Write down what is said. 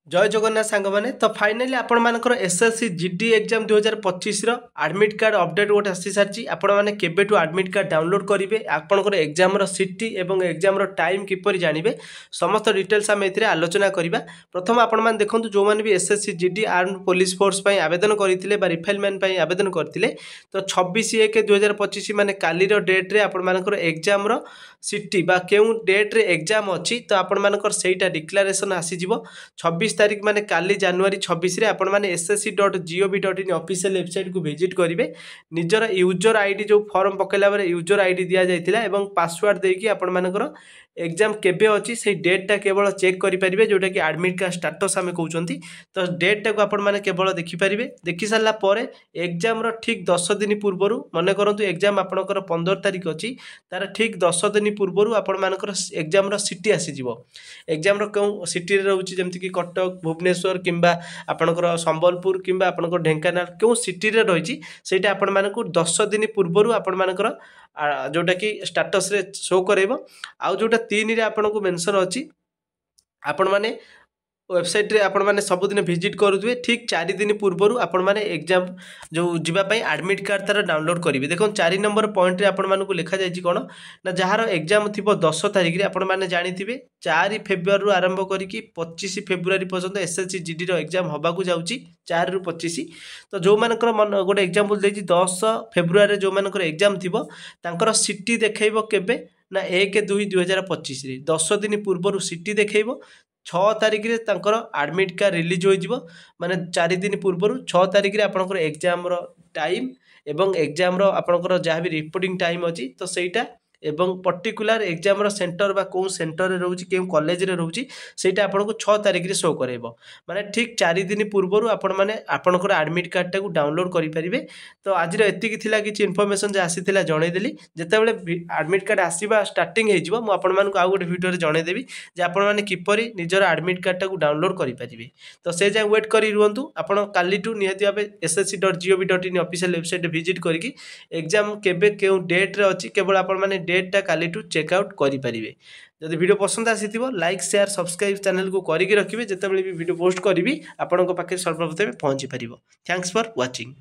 जय जगन्नाथ सांग मैंने तो फाइनाली आपर SSC GD exam 2025 admit card update गोटे आसी सारी आपण मैंने केबेठू आडमिट कार्ड डाउनलोड करेंगे आपंकर एग्जाम सिटी और एग्जाम टाइम किपर जानवे समस्त डिटेल्स आम ए आलोचना करवा। प्रथम आपण मैंने देखो जो मैंने भी SSC GD arm police force आवेदन करते रिफाइलमेंट आवेदन करते तो 26/1/2025 माने काली डेट्रे आपर एग्जाम सिटी बा क्यों डेट्रे एग्जाम अच्छी तो आपण सहीटा डिक्लारेसन आसीज 26 तारीख माने काली जनवरी 26 आपण माने ssc.gov.in ऑफिशियल वेबसाइट को विजिट करेंगे। निजर यूजर आईडी जो फॉर्म पकेला बेले यूजर आईडी दिया जाइतिला एवं पासवर्ड देकी आपण मानकर एग्जाम केबे अच्छी से डेटा केवल चेक करेंगे जोटा कि आडमिट कार्ड स्टाटस आम कहते तो डेटा को आपण मैंने केवल देखिपारे। देखी सारा पर एग्जाम ठीक 10 दिन पूर्वर मन करूँ एग्जाम आपंकर 15 तारीख अच्छी तार ठीक 10 दिन पूर्वर आपण मानकर एग्जाम सिटी आसीज एग्जाम क्यों सिटी रोचे जमीक कटक भुवनेश्वर किंबा आपणकर संबलपुर किंबा आपणकर ढेंकानाल क्यों सिटी रही सेटा आपण मानक 10 दिन पूर्वर आपण मानकर जोटा कि स्टाटस रे शो करेबो। आउ जोटा 3 रे आपण को मेंशन अछि आपण माने वेबसाइट रे आपण माने सबुदिन विजिट करुवे ठीक 4 दिन पूर्वर आपण माने एग्जाम जो जीवाई आडमिट कार्ड तार डाउनलोड करेंगे। देखो 4 नंबर पॉइंट रे आपण मानकु लिखा जाइछि कोन ना जहार एग्जाम थिबो 10 तारीख रे आपण माने जानिथिबे 4 फेब्रुआरी रु आरंभ करिकि 25 फेब्रुआरी पर्यंत एसएससी जीडी रो एग्जाम हबाकू जाउछि 4 रु 25। तो जो मानकर मन गोटे एग्जांपल देछि 10 फेब्रुआरी जो मानकर एग्जाम थिबो तांकर सिटी देखैबो केबे ना 1/2/2025 रे 10 दिन पूर्वर सिटी देखैबो 6 तारीख रे तांकर आडमिट कार्ड रिलीज हो माने 4 दिन पूर्वर 6 तारीख रे आपनकर एग्जाम टाइम एवं एग्जाम आपनकर जहाँ भी रिपोर्टिंग टाइम अच्छी तो सहीटा एवं पर्टिकुलर एग्जाम सेंटर बा कौन सेंटर रे रोची केउ कॉलेज रे रोची सेटा आपनको 6 तारीख रे शो करेबो माने ठीक 4 दिन पूर्वर आपण माने आपनकर एडमिट कार्ड टा को डाउनलोड करि परिबे। तो आज रे एतिकी थिला कि इन्फॉर्मेशन जे आसीथिला जणे देली जेतेबेले एडमिट कार्ड आसीबा स्टार्टिंग हे जिवो मु आपण मानको आ गोटे वीडियो रे जणे देबी जे आपण माने किपरि निजर एडमिट कार्ड टा को डाउनलोड करि परिबे। तो से जा वेट करि रुहंतु आपण काली टू निहति भाबे ssc.gov.in ऑफिशियल वेबसाइट विजिट करिकि एग्जाम केबे केउ डेट रे अछि केवल आपण माने डेटा काली टू चेकआउट करि परिबे। जदि वीडियो पसंद आसीथिबो लाइक शेयर सब्सक्राइब चैनल को करिकि रखिबे जेतेबेले भी वीडियो पोस्ट करिवि आपनक पाखे सर्वप्रथमे पहुंची परिबो। Thanks for watching.